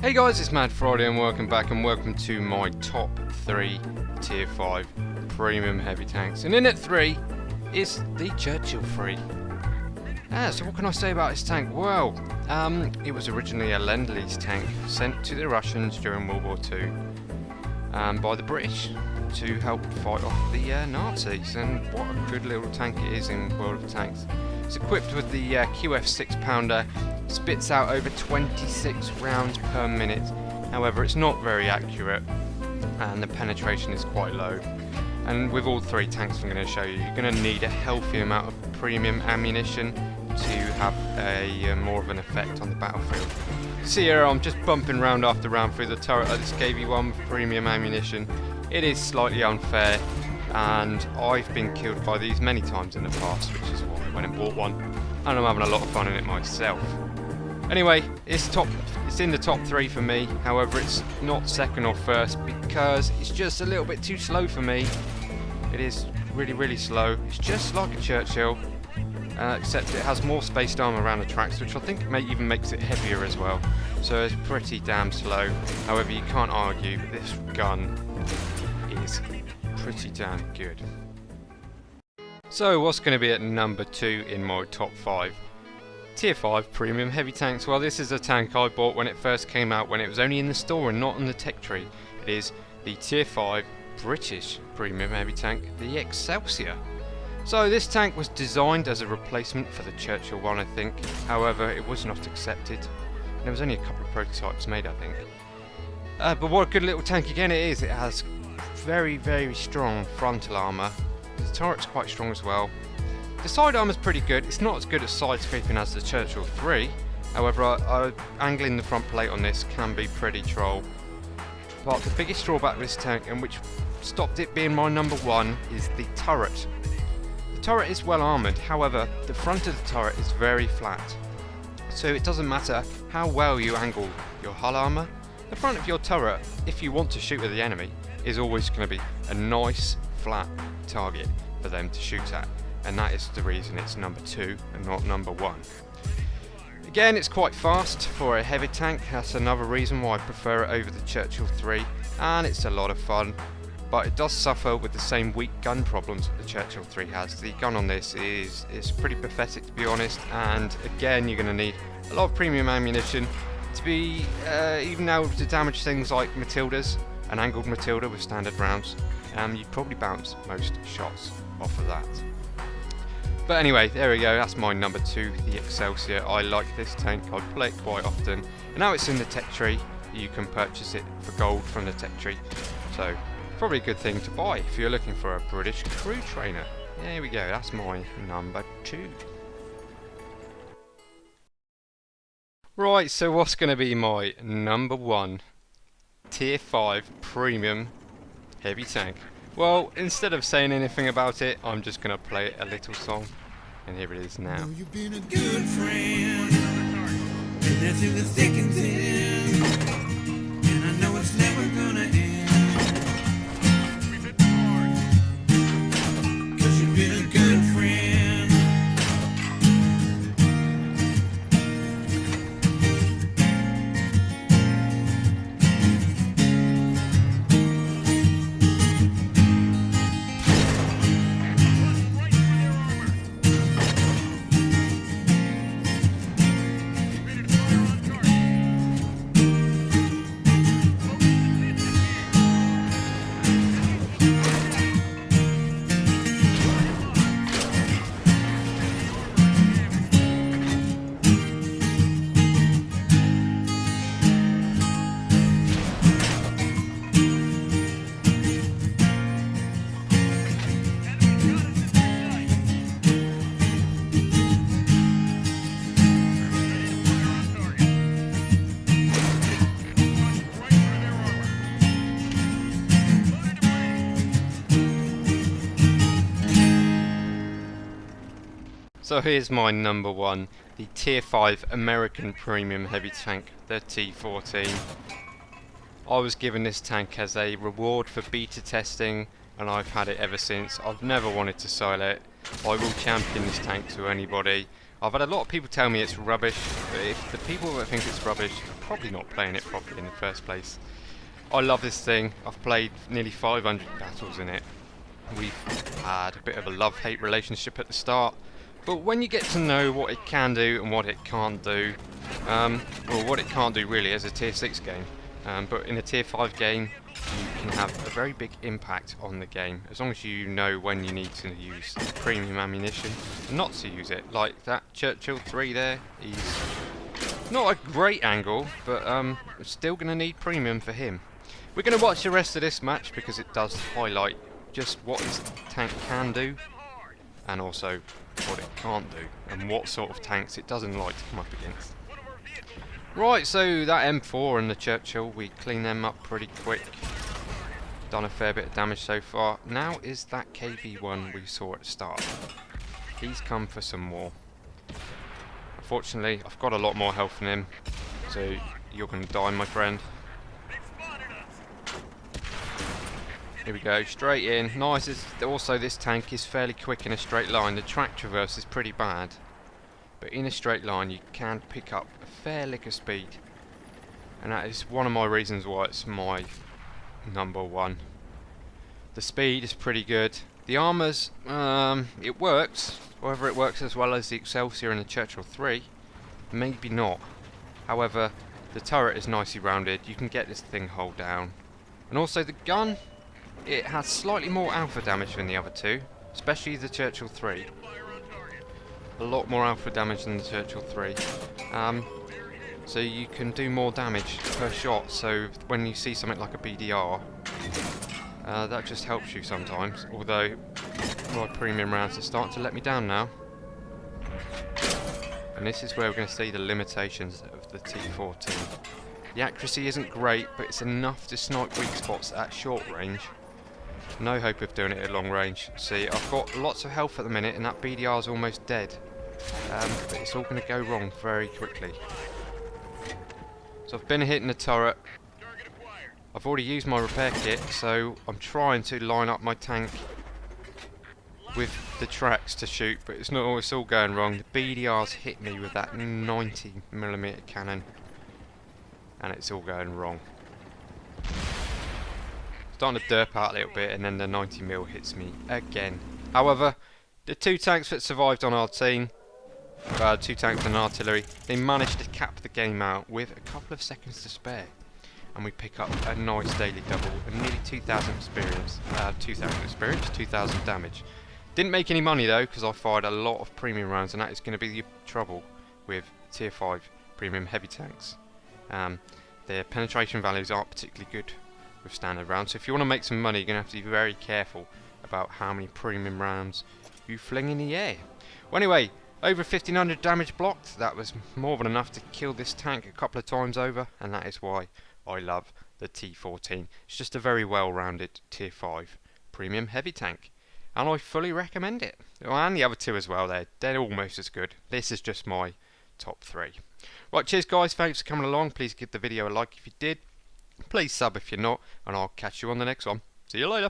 Hey guys, it's Mad Friday and welcome to my top 3 tier 5 premium heavy tanks. And in at 3 is the Churchill 3. So what can I say about this tank? Well, it was originally a Lend-Lease tank sent to the Russians during World War II by the British to help fight off the Nazis. And what a good little tank it is in World of Tanks. It's equipped with the QF 6-pounder, spits out over 26 rounds per minute. However, it's not very accurate and the penetration is quite low. And with all 3 tanks I'm going to show you, you're going to need a healthy amount of premium ammunition to have a more of an effect on the battlefield. See here, I'm just bumping round after round through the turret. I just gave you one with premium ammunition. It is slightly unfair, and I've been killed by these many times in the past, which is why I went and bought one, and I'm having a lot of fun in it myself. Anyway, it's in the top 3 for me. However, it's not second or first because it's just a little bit too slow for me. It is really slow. It's just like a Churchill, except it has more spaced armor around the tracks, which I think even makes it heavier as well. So it's pretty damn slow. However, you can't argue this gun is pretty damn good. So what's going to be at number 2 in my top 5? Tier 5 premium heavy tanks. Well, this is a tank I bought when it first came out, when it was only in the store and not on the tech tree. It is the Tier 5 British premium heavy tank, the Excelsior. So this tank was designed as a replacement for the Churchill one, I think. However, it was not accepted. There was only a couple of prototypes made, I think. But what a good little tank again it is. It has very strong frontal armour. The turret's quite strong as well. The side armour's pretty good. It's not as good at side scraping as the Churchill 3. However, angling the front plate on this can be pretty troll. But the biggest drawback with this tank, and which stopped it being my number 1, is the turret. The turret is well armoured, however, the front of the turret is very flat. So it doesn't matter how well you angle your hull armour, the front of your turret, if you want to shoot at the enemy, is always going to be a nice flat target for them to shoot at. And that is the reason it's number 2 and not number 1. Again, it's quite fast for a heavy tank. That's another reason why I prefer it over the Churchill 3, and it's a lot of fun. But it does suffer with the same weak gun problems that the Churchill 3 has. The gun on this is pretty pathetic, to be honest, and again you're going to need a lot of premium ammunition to be even able to damage things like Matildas, an angled Matilda with standard rounds. You'd probably bounce most shots off of that. But anyway, there we go, that's my number 2, the Excelsior. I like this tank, I play it quite often. And now it's in the tech tree, you can purchase it for gold from the tech tree. So, probably a good thing to buy if you're looking for a British crew trainer. There we go, that's my number 2. Right, so what's going to be my number 1 Tier 5 premium heavy tank? Well, instead of saying anything about it, I'm just going to play a little song, and here it is now. You've been a good friend, and that's in the thick and thin, and I know it's never gonna end, 'cause you've been a good friend. So here's my number 1, the Tier 5 American Premium Heavy Tank, the T14. I was given this tank as a reward for beta testing, and I've had it ever since. I've never wanted to sell it. I will champion this tank to anybody. I've had a lot of people tell me it's rubbish, but if the people that think it's rubbish are probably not playing it properly in the first place. I love this thing. I've played nearly 500 battles in it. We've had a bit of a love-hate relationship at the start, but when you get to know what it can do and what it can't do, well, what it can't do really as a tier 6 game, but in a tier 5 game you can have a very big impact on the game, as long as you know when you need to use premium ammunition and not to use it. Like that Churchill 3 there, he's not a great angle, but still going to need premium for him. We're going to watch the rest of this match because it does highlight just what this tank can do and also what it can't do and what sort of tanks it doesn't like to come up against. Right, so that M4 and the Churchill, we clean them up pretty quick. Done a fair bit of damage so far. Now is that KV1 we saw at the start. He's come for some more. Unfortunately, I've got a lot more health than him, so you're going to die, my friend. Here we go, straight in. Nice. Also, this tank is fairly quick in a straight line. The track traverse is pretty bad, but in a straight line you can pick up a fair lick of speed, and that is one of my reasons why it's my number one. The speed is pretty good. The armors, it works. Whether it works as well as the Excelsior and the Churchill 3, maybe not. However, the turret is nicely rounded. You can get this thing hull down, and also the gun. It has slightly more alpha damage than the other two, especially the Churchill 3. A lot more alpha damage than the Churchill 3. So you can do more damage per shot, so when you see something like a BDR, that just helps you sometimes, although my premium rounds are starting to let me down now. And this is where we're going to see the limitations of the T14. The accuracy isn't great, but it's enough to snipe weak spots at short range. No hope of doing it at long range. See, I've got lots of health at the minute and that BDR is almost dead. But it's all going to go wrong very quickly. So I've been hitting the turret. I've already used my repair kit, so I'm trying to line up my tank with the tracks to shoot, but it's all going wrong. The BDR's hit me with that 90mm cannon, and it's all going wrong. Starting to derp out a little bit, and then the 90mm hits me again. However, the two tanks that survived on our team, two tanks and artillery, they managed to cap the game out with a couple of seconds to spare, and we pick up a nice daily double and nearly 2,000 experience. 2,000 damage. Didn't make any money though, because I fired a lot of premium rounds, and that is going to be the trouble with tier 5 premium heavy tanks. Their penetration values aren't particularly good with standard rounds, so if you want to make some money, you're going to have to be very careful about how many premium rounds you fling in the air. Well, anyway, over 1,500 damage blocked. That was more than enough to kill this tank a couple of times over, and that is why I love the T14. It's just a very well-rounded tier 5 premium heavy tank, and I fully recommend it. And the other two as well, they're almost as good. This is just my top 3. Right, cheers guys, thanks for coming along. Please give the video a like if you did. Please sub if you're not, and I'll catch you on the next one. See you later.